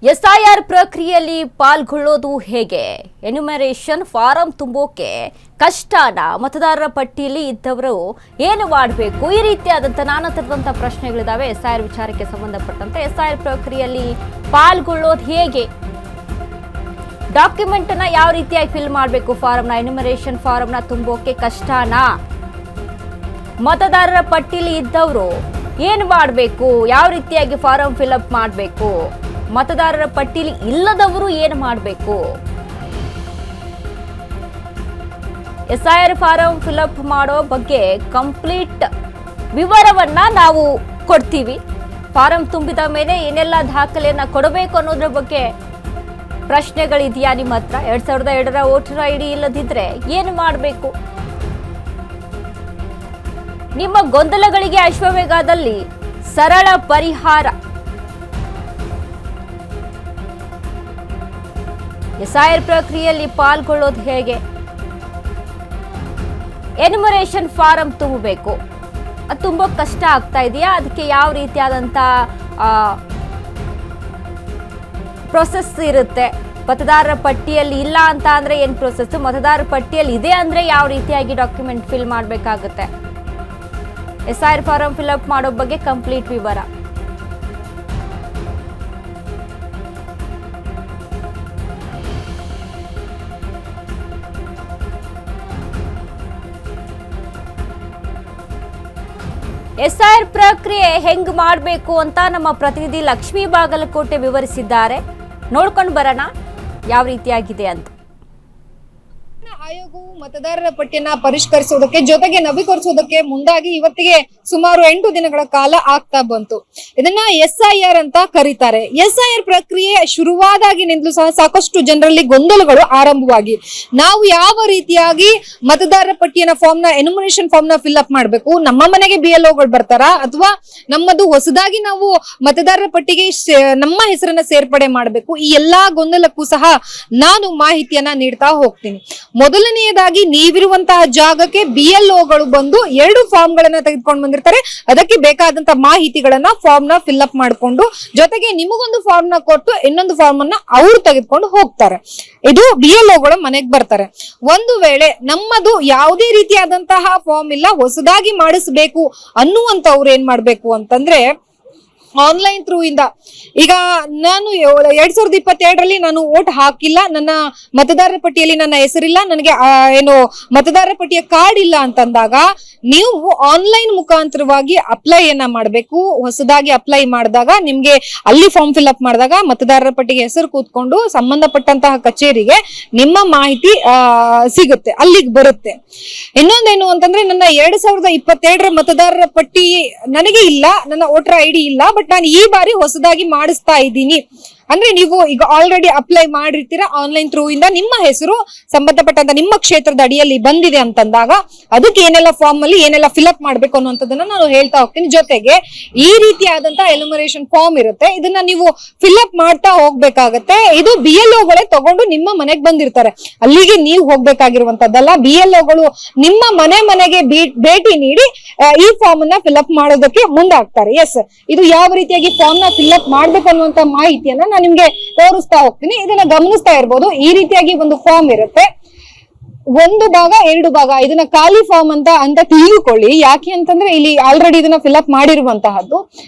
SIR ಪ್ರಕ್ರಿಯೆಯಲ್ಲಿ ಪಾಲ್ಗೊಳ್ಳೋದು ಹೇಗೆ? ಎನ್ಯುಮರೇಷನ್ ಫಾರಂ ತುಂಬೋಕೆ ಕಷ್ಟನಾ? ಮತದಾರರ ಪಟ್ಟಿಯಲ್ಲಿ ಇದ್ದವರು ಏನು ಮಾಡಬೇಕು? ಈ ರೀತಿಯಾದಂಥ ನಾನಾ ತರದಂಥ ಪ್ರಶ್ನೆಗಳಿದ್ದಾವೆ ಎಸ್ಐಆರ್ ವಿಚಾರಕ್ಕೆ ಸಂಬಂಧಪಟ್ಟಂತೆ. ಎಸ್ಐಆರ್ ಪ್ರಕ್ರಿಯೆಯಲ್ಲಿ ಪಾಲ್ಗೊಳ್ಳೋದು ಹೇಗೆ? ಡಾಕ್ಯುಮೆಂಟನ್ನು ಯಾವ ರೀತಿಯಾಗಿ ಫಿಲ್ ಮಾಡಬೇಕು? ಫಾರಮ್ನ ಎನ್ಯುಮರೇಷನ್ ಫಾರಮ್ನ ತುಂಬೋಕೆ ಕಷ್ಟನಾ? ಮತದಾರರ ಪಟ್ಟಿಯಲ್ಲಿ ಇದ್ದವರು ಏನು ಮಾಡಬೇಕು? ಯಾವ ರೀತಿಯಾಗಿ ಫಾರಂ ಫಿಲ್ಅಪ್ ಮಾಡಬೇಕು? ಮತದಾರರ ಪಟ್ಟಿಯಲ್ಲಿ ಇಲ್ಲದವರು ಏನು ಮಾಡಬೇಕು? ಎಸ್ಐಆರ್ ಫಾರಂ ಫಿಲ್ಅಪ್ ಮಾಡೋ ಬಗ್ಗೆ ಕಂಪ್ಲೀಟ್ ವಿವರವನ್ನ ನಾವು ಕೊಡ್ತೀವಿ. ಫಾರಂ ತುಂಬಿದ ಮೇಲೆ ಏನೆಲ್ಲ ದಾಖಲೆಯನ್ನ ಕೊಡಬೇಕು ಅನ್ನೋದ್ರ ಬಗ್ಗೆ ಪ್ರಶ್ನೆಗಳಿದೆಯಾ ನಿಮ್ಮ ಹತ್ರ? 2002ರ ವೋಟರ್ ಐಡಿ ಇಲ್ಲದಿದ್ರೆ ಏನು ಮಾಡಬೇಕು? ನಿಮ್ಮ ಗೊಂದಲಗಳಿಗೆ ಅಶ್ವವೇಗದಲ್ಲಿ ಸರಳ ಪರಿಹಾರ. ಎಸ್ಐಆರ್ ಪ್ರಕ್ರಿಯೆಯಲ್ಲಿ ಪಾಲ್ಗೊಳ್ಳೋದು ಹೇಗೆ? ಎನ್ಯುಮರೇಷನ್ ಫಾರಂ ತುಂಬಬೇಕು. ಅದು ತುಂಬ ಕಷ್ಟ ಆಗ್ತಾ ಇದೆಯಾ? ಅದಕ್ಕೆ ಯಾವ ರೀತಿಯಾದಂಥ ಪ್ರೊಸೆಸ್ ಇರುತ್ತೆ? ಮತದಾರರ ಪಟ್ಟಿಯಲ್ಲಿ ಇಲ್ಲ ಅಂತ ಅಂದರೆ ಏನು ಪ್ರೊಸೆಸ್? ಮತದಾರರ ಪಟ್ಟಿಯಲ್ಲಿ ಇದೆ ಅಂದರೆ ಯಾವ ರೀತಿಯಾಗಿ ಡಾಕ್ಯುಮೆಂಟ್ ಫಿಲ್ ಮಾಡಬೇಕಾಗುತ್ತೆ? ಎಸ್ಐಆರ್ ಫಾರಂ ಫಿಲ್ಅಪ್ ಮಾಡೋ ಬಗ್ಗೆ ಕಂಪ್ಲೀಟ್ ವಿವರ. ಎಸ್ಐಆರ್ ಪ್ರಕ್ರಿಯೆ ಹೆಂಗ್ ಮಾಡಬೇಕು ಅಂತ ನಮ್ಮ ಪ್ರತಿನಿಧಿ ಲಕ್ಷ್ಮೀ ಬಾಗಲಕೋಟೆ ವಿವರಿಸಿದ್ದಾರೆ. ನೋಡ್ಕೊಂಡು ಬರೋಣ ಯಾವ ರೀತಿಯಾಗಿದೆ ಅಂತ. ಆಯೋಗವು ಮತದಾರರ ಪಟ್ಟಿಯನ್ನ ಪರಿಷ್ಕರಿಸುವುದಕ್ಕೆ ಜೊತೆಗೆ ನವೀಕರಿಸುವುದಕ್ಕೆ ಮುಂದಾಗಿ ಇವತ್ತಿಗೆ ಸುಮಾರು 8 ದಿನಗಳ ಕಾಲ ಆಗ್ತಾ ಬಂತು. ಇದನ್ನ ಎಸ್ಐಆರ್ ಅಂತ ಕರೀತಾರೆ. ಎಸ್ಐಆರ್ ಪ್ರಕ್ರಿಯೆ ಶುರುವಾದಾಗಿನಿಂದಲೂ ಸಹ ಸಾಕಷ್ಟು ಜನರಲ್ಲಿ ಗೊಂದಲಗಳು ಆರಂಭವಾಗಿ ನಾವು ಯಾವ ರೀತಿಯಾಗಿ ಮತದಾರರ ಪಟ್ಟಿಯನ್ನ ಫಾರ್ಮ್ನ ಎನ್ಯುಮರೇಷನ್ ಫಾರ್ಮ್ನ ಫಿಲ್ಅಪ್ ಮಾಡಬೇಕು? ನಮ್ಮ ಮನೆಗೆ BLOಗಳು ಬರ್ತಾರಾ ಅಥವಾ ನಮ್ಮದು ಹೊಸದಾಗಿ ನಾವು ಮತದಾರರ ಪಟ್ಟಿಗೆ ನಮ್ಮ ಹೆಸರನ್ನ ಸೇರ್ಪಡೆ ಮಾಡಬೇಕು? ಈ ಎಲ್ಲಾ ಗೊಂದಲಕ್ಕೂ ಸಹ ನಾನು ಮಾಹಿತಿಯನ್ನ ನೀಡ್ತಾ ಹೋಗ್ತೀನಿ. ಮೊದಲನೆಯದಾಗಿ ನೀವಿರುವಂತಹ ಜಾಗಕ್ಕೆ BLOಗಳು ಬಂದು 2 ಫಾರ್ಮ್ ಗಳನ್ನ ತೆಗೆದುಕೊಂಡು ಬಂದಿರ್ತಾರೆ. ಅದಕ್ಕೆ ಬೇಕಾದಂತ ಮಾಹಿತಿಗಳನ್ನ ಫಾರ್ಮ್ ನ ಫಿಲ್ಅಪ್ ಮಾಡಿಕೊಂಡು ಜೊತೆಗೆ ನಿಮಗೊಂದು ಫಾರ್ಮ್ ನ ಕೊಟ್ಟು ಇನ್ನೊಂದು ಫಾರ್ಮ್ ಅನ್ನ ಅವರು ತೆಗೆದುಕೊಂಡು ಹೋಗ್ತಾರೆ. ಇದು BLOಗಳ ಮನೆಗೆ ಬರ್ತಾರೆ. ಒಂದು ವೇಳೆ ನಮ್ಮದು ಯಾವುದೇ ರೀತಿಯಾದಂತಹ ಫಾರ್ಮ್ ಇಲ್ಲ, ಹೊಸದಾಗಿ ಮಾಡಿಸ್ಬೇಕು ಅನ್ನುವಂತವ್ರು ಏನ್ ಮಾಡ್ಬೇಕು ಅಂತಂದ್ರೆ ಆನ್ಲೈನ್ ಥ್ರೂ ಇಂದ, ಈಗ ನಾನು 2022ರಲ್ಲಿ ನಾನು ವೋಟ್ ಹಾಕಿಲ್ಲ, ನನ್ನ ಮತದಾರರ ಪಟ್ಟಿಯಲ್ಲಿ ನನ್ನ ಹೆಸರಿಲ್ಲ, ನನಗೆ ಏನು ಮತದಾರರ ಪಟ್ಟಿಯ ಕಾರ್ಡ್ ಇಲ್ಲ ಅಂತಂದಾಗ ನೀವು ಆನ್ಲೈನ್ ಮುಖಾಂತರವಾಗಿ ಅಪ್ಲೈಯನ್ನ ಮಾಡಬೇಕು. ಹೊಸದಾಗಿ ಅಪ್ಲೈ ಮಾಡಿದಾಗ ನಿಮ್ಗೆ ಅಲ್ಲಿ ಫಾರ್ಮ್ ಫಿಲ್ಅಪ್ ಮಾಡಿದಾಗ ಮತದಾರರ ಪಟ್ಟಿಗೆ ಹೆಸರು ಕೂತ್ಕೊಂಡು ಸಂಬಂಧಪಟ್ಟಂತಹ ಕಚೇರಿಗೆ ನಿಮ್ಮ ಮಾಹಿತಿ ಸಿಗುತ್ತೆ, ಅಲ್ಲಿಗೆ ಬರುತ್ತೆ. ಇನ್ನೊಂದೇನು ಅಂತಂದ್ರೆ ನನ್ನ 2022ರ ಮತದಾರರ ಪಟ್ಟಿ ನನಗೆ ಇಲ್ಲ, ನನ್ನ ವೋಟರ್ ಐಡಿ ಇಲ್ಲ, ಬಟ್ ನಾನು ಈ ಬಾರಿ ಹೊಸದಾಗಿ ಮಾಡಿಸ್ತಾ ಇದ್ದೀನಿ ಅಂದ್ರೆ ನೀವು ಈಗ ಆಲ್ರೆಡಿ ಅಪ್ಲೈ ಮಾಡಿರ್ತೀರಾ ಆನ್ಲೈನ್ ಥ್ರೂ ಇಂದ, ನಿಮ್ಮ ಹೆಸರು ಸಂಬಂಧಪಟ್ಟಂತ ನಿಮ್ಮ ಕ್ಷೇತ್ರದ ಅಡಿಯಲ್ಲಿ ಬಂದಿದೆ ಅಂತಂದಾಗ ಅದಕ್ಕೆ ಏನೆಲ್ಲ ಫಾರ್ಮ್ ಅಲ್ಲಿ ಏನೆಲ್ಲ ಫಿಲ್ಅಪ್ ಮಾಡ್ಬೇಕು ಅನ್ನುವಂಥದ್ದನ್ನ ನಾನು ಹೇಳ್ತಾ ಹೋಗ್ತೀನಿ. ಜೊತೆಗೆ ಈ ರೀತಿಯಾದಂತಹ ಎನ್ಯುಮರೇಷನ್ ಫಾರ್ಮ್ ಇರುತ್ತೆ, ಇದನ್ನ ನೀವು ಫಿಲ್ಅಪ್ ಮಾಡ್ತಾ ಹೋಗ್ಬೇಕಾಗತ್ತೆ. ಇದು BLOಗಳೇ ತಗೊಂಡು ನಿಮ್ಮ ಮನೆಗೆ ಬಂದಿರ್ತಾರೆ, ಅಲ್ಲಿಗೆ ನೀವು ಹೋಗ್ಬೇಕಾಗಿರುವಂತದ್ದಲ್ಲ. BLOಗಳು ನಿಮ್ಮ ಮನೆಗೆ ಭೇಟಿ ನೀಡಿ ಈ ಫಾರ್ಮ್ ಅನ್ನ ಫಿಲ್ಅಪ್ ಮಾಡೋದಕ್ಕೆ ಮುಂದಾಗ್ತಾರೆ. ಎಸ್, ಇದು ಯಾವ ರೀತಿಯಾಗಿ ಫಾರ್ಮ್ ನ ಫಿಲ್ಅಪ್ ಮಾಡ್ಬೇಕು ಅನ್ನುವಂತ ಮಾಹಿತಿಯನ್ನ ನಾನು ನಿಮ್ಗೆ ತೋರಿಸ್ತಾ ಹೋಗ್ತೀನಿ. ಇದನ್ನ ಗಮನಿಸ್ತಾ ಇರ್ಬೋದು. ಈ ರೀತಿಯಾಗಿ ಒಂದು ಫಾರ್ಮ್ ಇರುತ್ತೆ, 1 ಭಾಗ 2 ಭಾಗ. ಇದನ್ನ ಖಾಲಿ ಫಾರ್ಮ್ ಅಂತ ತಿಳಿದುಕೊಳ್ಳಿ. ಯಾಕೆ ಅಂತಂದ್ರೆ ಇಲ್ಲಿ ಆಲ್ರೆಡಿ ಇದನ್ನ ಫಿಲ್ಅಪ್ ಮಾಡಿರುವಂತಹದ್ದು.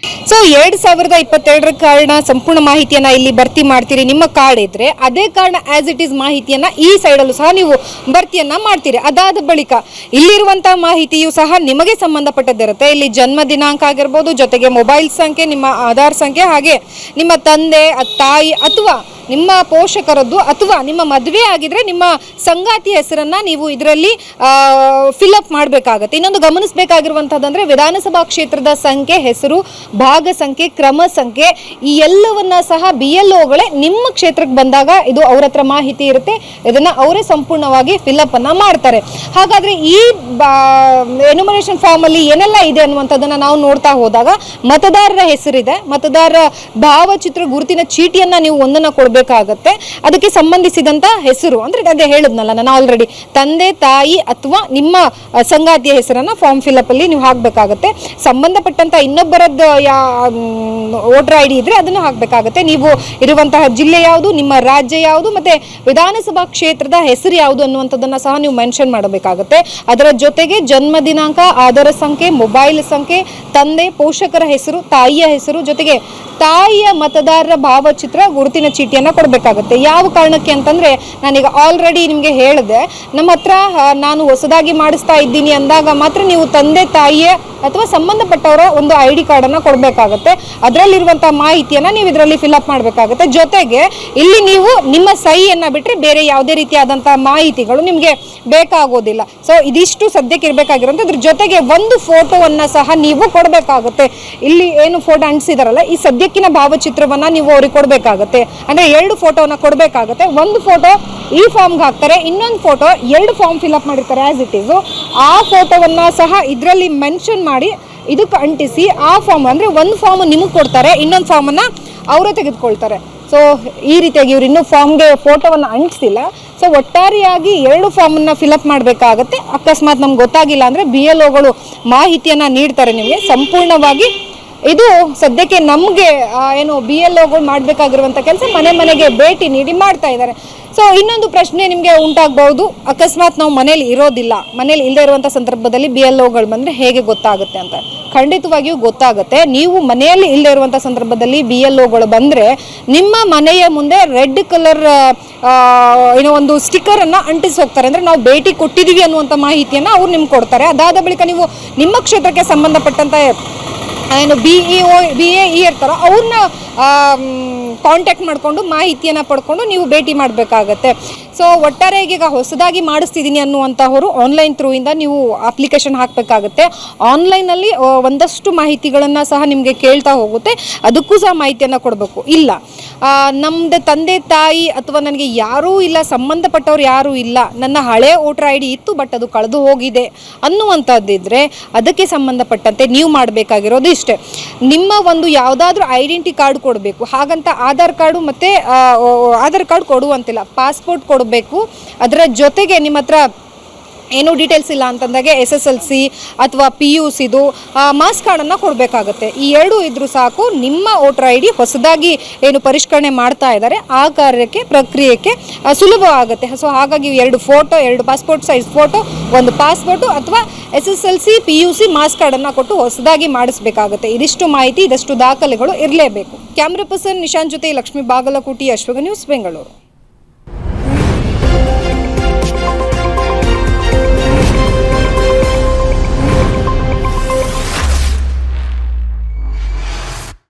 ಸೊ 2022ರ ಕಾರ್ಡ್ನ ಸಂಪೂರ್ಣ ಮಾಹಿತಿಯನ್ನ ಇಲ್ಲಿ ಭರ್ತಿ ಮಾಡ್ತೀರಿ. ನಿಮ್ಮ ಕಾರ್ಡ್ ಇದ್ರೆ ಅದೇ ಕಾರ್ಡ್ನ ಆಸ್ ಇಟ್ ಈಸ್ ಮಾಹಿತಿಯನ್ನ ಈ ಸೈಡ್ ಅಲ್ಲೂ ಸಹ ನೀವು ಭರ್ತಿಯನ್ನ ಮಾಡ್ತೀರಿ. ಅದಾದ ಬಳಿಕ ಇಲ್ಲಿರುವಂತಹ ಮಾಹಿತಿಯು ಸಹ ನಿಮಗೆ ಸಂಬಂಧಪಟ್ಟದ್ದಿರುತ್ತೆ. ಇಲ್ಲಿ ಜನ್ಮ ದಿನಾಂಕ ಆಗಿರ್ಬೋದು, ಜೊತೆಗೆ ಮೊಬೈಲ್ ಸಂಖ್ಯೆ, ನಿಮ್ಮ ಆಧಾರ್ ಸಂಖ್ಯೆ, ಹಾಗೆ ನಿಮ್ಮ ತಂದೆ ತಾಯಿ ಅಥವಾ ನಿಮ್ಮ ಪೋಷಕರದ್ದು ಅಥವಾ ನಿಮ್ಮ ಮದುವೆ ಆಗಿದ್ರೆ ನಿಮ್ಮ ಸಂಗಾತಿ ಹೆಸರನ್ನ ನೀವು ಇದರಲ್ಲಿ ಫಿಲ್ಅಪ್ ಮಾಡಬೇಕಾಗತ್ತೆ. ಇನ್ನೊಂದು ಗಮನಿಸಬೇಕಾಗಿರುವಂತಹದ್ದಂದ್ರೆ ವಿಧಾನಸಭಾ ಕ್ಷೇತ್ರದ ಸಂಖ್ಯೆ, ಹೆಸರು, ಭಾಗ ಸಂಖ್ಯೆ, ಕ್ರಮ ಸಂಖ್ಯೆ, ಈ ಎಲ್ಲವನ್ನ ಸಹ BLOಗಳೇ ನಿಮ್ಮ ಕ್ಷೇತ್ರಕ್ಕೆ ಬಂದಾಗ ಇದು ಅವ್ರ ಹತ್ರ ಮಾಹಿತಿ ಇರುತ್ತೆ, ಇದನ್ನ ಅವರೇ ಸಂಪೂರ್ಣವಾಗಿ ಫಿಲ್ಅಪ್ ಅನ್ನ ಮಾಡ್ತಾರೆ. ಹಾಗಾದ್ರೆ ಈ ಎನ್ಯುಮರೇಷನ್ ಫಾರ್ಮ್ ಅಲ್ಲಿ ಏನೆಲ್ಲ ಇದೆ ಅನ್ನುವಂಥದ್ದನ್ನ ನಾವು ನೋಡ್ತಾ ಹೋದಾಗ ಮತದಾರರ ಹೆಸರಿದೆ, ಮತದಾರರ ಭಾವಚಿತ್ರ ಗುರುತಿನ ಚೀಟಿಯನ್ನ ನೀವು ಒಂದನ್ನ ಕೊಡಬೇಕು, ಕೊಡಬೇಕಾಗತ್ತೆ. ಅದಕ್ಕೆ ಸಂಬಂಧಿಸಿದಂತ ಹೆಸರು ಅಂದ್ರೆ ಅದೇ ಹೇಳಿದ್ನಲ್ಲ ನಾನು ಆಲ್ರೆಡಿ, ತಂದೆ ತಾಯಿ ಅಥವಾ ನಿಮ್ಮ ಸಂಗಾತಿಯ ಹೆಸರನ್ನ ಫಾರ್ಮ್ ಫಿಲ್ಅಪ್ ಅಲ್ಲಿ ನೀವು ಹಾಕಬೇಕಾಗತ್ತೆ. ಸಂಬಂಧಪಟ್ಟಂತ ಇನ್ನೊಬ್ಬರದ್ದು ವೋಟರ್ ಐ ಡಿ ಇದ್ರೆ ಅದನ್ನು ಹಾಕಬೇಕಾಗತ್ತೆ. ನೀವು ಇರುವಂತಹ ಜಿಲ್ಲೆ ಯಾವುದು, ನಿಮ್ಮ ರಾಜ್ಯ ಯಾವುದು, ಮತ್ತೆ ವಿಧಾನಸಭಾ ಕ್ಷೇತ್ರದ ಹೆಸರು ಯಾವುದು ಅನ್ನುವಂಥದ್ದನ್ನ ಸಹ ನೀವು ಮೆನ್ಷನ್ ಮಾಡಬೇಕಾಗತ್ತೆ. ಅದರ ಜೊತೆಗೆ ಜನ್ಮ ದಿನಾಂಕ, ಆಧಾರ್ ಸಂಖ್ಯೆ, ಮೊಬೈಲ್ ಸಂಖ್ಯೆ, ತಂದೆ ಪೋಷಕರ ಹೆಸರು, ತಾಯಿಯ ಹೆಸರು, ಜೊತೆಗೆ ತಾಯಿಯ ಮತದಾರರ ಭಾವಚಿತ್ರ, ಗುರುತಿನ ಚೀಟಿಯನ್ನ ಕೊಡಬೇಕಾಗುತ್ತೆ. ಯಾವ ಕಾರಣಕ್ಕೆ ಅಂತಂದ್ರೆ ನಾನೀಗ ಆಲ್ರೆಡಿ ನಿಮಗೆ ಹೇಳಿದೆ, ನಮ್ಮ ಹತ್ರ ನಾನು ಹೊಸದಾಗಿ ಮಾಡಿಸ್ತಾ ಇದ್ದೀನಿ ಅಂದಾಗ ಮಾತ್ರ ನೀವು ತಂದೆ ತಾಯಿಯ ಅಥವಾ ಸಂಬಂಧಪಟ್ಟವರ ಒಂದು ಐ ಡಿ ಕಾರ್ಡನ್ನು ಕೊಡಬೇಕಾಗುತ್ತೆ. ಅದರಲ್ಲಿರುವಂಥ ಮಾಹಿತಿಯನ್ನು ನೀವು ಇದರಲ್ಲಿ ಫಿಲ್ಅಪ್ ಮಾಡಬೇಕಾಗುತ್ತೆ. ಜೊತೆಗೆ ಇಲ್ಲಿ ನೀವು ನಿಮ್ಮ ಸಹಿಯನ್ನು ಬಿಟ್ಟರೆ ಬೇರೆ ಯಾವುದೇ ರೀತಿಯಾದಂಥ ಮಾಹಿತಿಗಳು ನಿಮಗೆ ಬೇಕಾಗೋದಿಲ್ಲ. ಸೊ ಇದಿಷ್ಟು ಸದ್ಯಕ್ಕೆ ಇರಬೇಕಾಗಿರೋದು. ಇದ್ರ ಜೊತೆಗೆ ಒಂದು ಫೋಟೋವನ್ನು ಸಹ ನೀವು ಕೊಡಬೇಕಾಗುತ್ತೆ. ಇಲ್ಲಿ ಏನು ಫೋಟೋ ಅಂಟಿಸಿದಾರಲ್ಲ, ಈ ಸದ್ಯಕ್ಕಿನ ಭಾವಚಿತ್ರವನ್ನು ನೀವು ಅವ್ರಿಗೆ ಕೊಡಬೇಕಾಗುತ್ತೆ. ಅಂದರೆ 2 ಫೋಟೋವನ್ನು ಕೊಡಬೇಕಾಗುತ್ತೆ. ಒಂದು ಫೋಟೋ ಈ ಫಾರ್ಮ್ಗೆ ಹಾಕ್ತಾರೆ, ಇನ್ನೊಂದು ಫೋಟೋ 2 ಫಾರ್ಮ್ ಫಿಲ್ಅಪ್ ಮಾಡಿರ್ತಾರೆ ಆ್ಯಸ್ ಇಟ್ ಈಸು. ಆ ಫೋಟೋವನ್ನು ಸಹ ಇದರಲ್ಲಿ ಮೆನ್ಷನ್ ಮಾಡಿ ಇದಕ್ಕೆ ಅಂಟಿಸಿ ಆ ಫಾರ್ಮ್ ಅಂದರೆ ಒಂದು ಫಾರ್ಮ್ ನಿಮಗೆ ಕೊಡ್ತಾರೆ, ಇನ್ನೊಂದು ಫಾರ್ಮನ್ನು ಅವರೇ ತೆಗೆದುಕೊಳ್ತಾರೆ. ಸೊ ಈ ರೀತಿಯಾಗಿ ಇವ್ರು ಇನ್ನೂ ಫಾರ್ಮ್ಗೆ ಫೋಟೋವನ್ನು ಅಂಟಿಸಿಲ್ಲ. ಸೊ ಒಟ್ಟಾರೆಯಾಗಿ 2 ಫಾರ್ಮನ್ನು ಫಿಲ್ಅಪ್ ಮಾಡಬೇಕಾಗತ್ತೆ. ಅಕಸ್ಮಾತ್ ನಮ್ಗೆ ಗೊತ್ತಾಗಿಲ್ಲ ಅಂದರೆ BLOಗಳು ಮಾಹಿತಿಯನ್ನು ನೀಡ್ತಾರೆ ನಿಮಗೆ ಸಂಪೂರ್ಣವಾಗಿ. ಇದು ಸದ್ಯಕ್ಕೆ ನಮಗೆ ಏನು BLOಗಳು ಮಾಡಬೇಕಾಗಿರುವಂಥ ಕೆಲಸ ಮನೆಗೆ ಭೇಟಿ ನೀಡಿ ಮಾಡ್ತಾ ಇದ್ದಾರೆ. ಸೊ ಇನ್ನೊಂದು ಪ್ರಶ್ನೆ ನಿಮಗೆ ಉಂಟಾಗಬಹುದು, ಅಕಸ್ಮಾತ್ ನಾವು ಮನೇಲಿ ಇರೋದಿಲ್ಲ, ಮನೇಲಿ ಇಲ್ಲದೆ ಇರುವಂಥ ಸಂದರ್ಭದಲ್ಲಿ BLOಗಳು ಬಂದರೆ ಹೇಗೆ ಗೊತ್ತಾಗುತ್ತೆ ಅಂತ. ಖಂಡಿತವಾಗಿಯೂ ಗೊತ್ತಾಗುತ್ತೆ. ನೀವು ಮನೆಯಲ್ಲಿ ಇಲ್ಲದೆ ಇರುವಂಥ ಸಂದರ್ಭದಲ್ಲಿ BLOಗಳು ಬಂದರೆ ನಿಮ್ಮ ಮನೆಯ ಮುಂದೆ ರೆಡ್ ಕಲರ್ ಏನೋ ಒಂದು ಸ್ಟಿಕ್ಕರನ್ನು ಅಂಟಿಸಿ ಹೋಗ್ತಾರೆ. ಅಂದರೆ ನಾವು ಭೇಟಿ ಕೊಟ್ಟಿದ್ದೀವಿ ಅನ್ನುವಂಥ ಮಾಹಿತಿಯನ್ನು ಅವ್ರು ನಿಮ್ಗೆ ಕೊಡ್ತಾರೆ. ಅದಾದ ಬಳಿಕ ನೀವು ನಿಮ್ಮ ಕ್ಷೇತ್ರಕ್ಕೆ ಸಂಬಂಧಪಟ್ಟಂಥ ಏನು BAE ಇರ್ತಾರೋ ಅವ್ರನ್ನ ಕಾಂಟ್ಯಾಕ್ಟ್ ಮಾಡಿಕೊಂಡು ಮಾಹಿತಿಯನ್ನು ಪಡ್ಕೊಂಡು ನೀವು ಭೇಟಿ ಮಾಡಬೇಕಾಗತ್ತೆ. ಸೊ ಒಟ್ಟಾರೆಯಾಗಿ ಈಗ ಹೊಸದಾಗಿ ಮಾಡಿಸ್ತಿದ್ದೀನಿ ಅನ್ನುವಂಥವರು ಆನ್ಲೈನ್ ಥ್ರೂಯಿಂದ ನೀವು ಅಪ್ಲಿಕೇಶನ್ ಹಾಕಬೇಕಾಗುತ್ತೆ. ಆನ್ಲೈನಲ್ಲಿ ಒಂದಷ್ಟು ಮಾಹಿತಿಗಳನ್ನು ಸಹ ನಿಮಗೆ ಕೇಳ್ತಾ ಹೋಗುತ್ತೆ, ಅದಕ್ಕೂ ಸಹ ಮಾಹಿತಿಯನ್ನು ಕೊಡಬೇಕು. ಇಲ್ಲ ನಮ್ಮದು ತಂದೆ ತಾಯಿ ಅಥವಾ ನನಗೆ ಯಾರೂ ಇಲ್ಲ, ಸಂಬಂಧಪಟ್ಟವ್ರು ಯಾರೂ ಇಲ್ಲ, ನನ್ನ ಹಳೆ ವೋಟರ್ ಐ ಡಿ ಇತ್ತು ಬಟ್ ಅದು ಕಳೆದು ಹೋಗಿದೆ ಅನ್ನುವಂಥದ್ದಿದ್ರೆ ಅದಕ್ಕೆ ಸಂಬಂಧಪಟ್ಟಂತೆ ನೀವು ಮಾಡಬೇಕಾಗಿರೋದು ಇಷ್ಟೇ. ನಿಮ್ಮ ಒಂದು ಯಾವುದಾದ್ರೂ ಐಡೆಂಟಿ ಕಾರ್ಡ್ ಕೊಡಬೇಕು. ಹಾಗಂತ ಆಧಾರ್ ಕಾರ್ಡು ಮತ್ತು ಆಧಾರ್ ಕಾರ್ಡ್ ಕೊಡುವಂತಿಲ್ಲ, ಪಾಸ್ಪೋರ್ಟ್ ಕೊಡಬೇಕು. ಅದರ ಜೊತೆಗೆ ನಿಮ್ಮ ಹತ್ರ ಏನೂ ಡೀಟೇಲ್ಸ್ ಇಲ್ಲ ಅಂತಂದಾಗೆ SSLC ಅಥವಾ PUCದು ಮಾಸ್ ಕಾರ್ಡನ್ನು ಕೊಡಬೇಕಾಗತ್ತೆ. ಈ 2 ಇದ್ರೂ ಸಾಕು, ನಿಮ್ಮ ವೋಟರ್ ಐ ಡಿ ಹೊಸದಾಗಿ ಏನು ಪರಿಷ್ಕರಣೆ ಮಾಡ್ತಾ ಇದ್ದಾರೆ ಆ ಕಾರ್ಯಕ್ಕೆ ಪ್ರಕ್ರಿಯೆಗೆ ಸುಲಭ ಆಗುತ್ತೆ. ಸೊ ಹಾಗಾಗಿ 2 ಫೋಟೋ, 2 ಪಾಸ್ಪೋರ್ಟ್ ಸೈಜ್ ಫೋಟೋ, ಒಂದು ಪಾಸ್ಪೋರ್ಟು ಅಥವಾ SSLC PUC ಮಾಸ್ ಕಾರ್ಡನ್ನು ಕೊಟ್ಟು ಹೊಸದಾಗಿ ಮಾಡಿಸಬೇಕಾಗುತ್ತೆ. ಇದಿಷ್ಟು ಮಾಹಿತಿ, ಇದಷ್ಟು ದಾಖಲೆಗಳು ಇರಲೇಬೇಕು. ಕ್ಯಾಮ್ರಾ ಪರ್ಸನ್ ನಿಶಾಂತ್ ಜೊತೆ ಲಕ್ಷ್ಮೀ ಬಾಗಲಕೋಟಿ, ಅಶ್ವಗ ನ್ಯೂಸ್, ಬೆಂಗಳೂರು.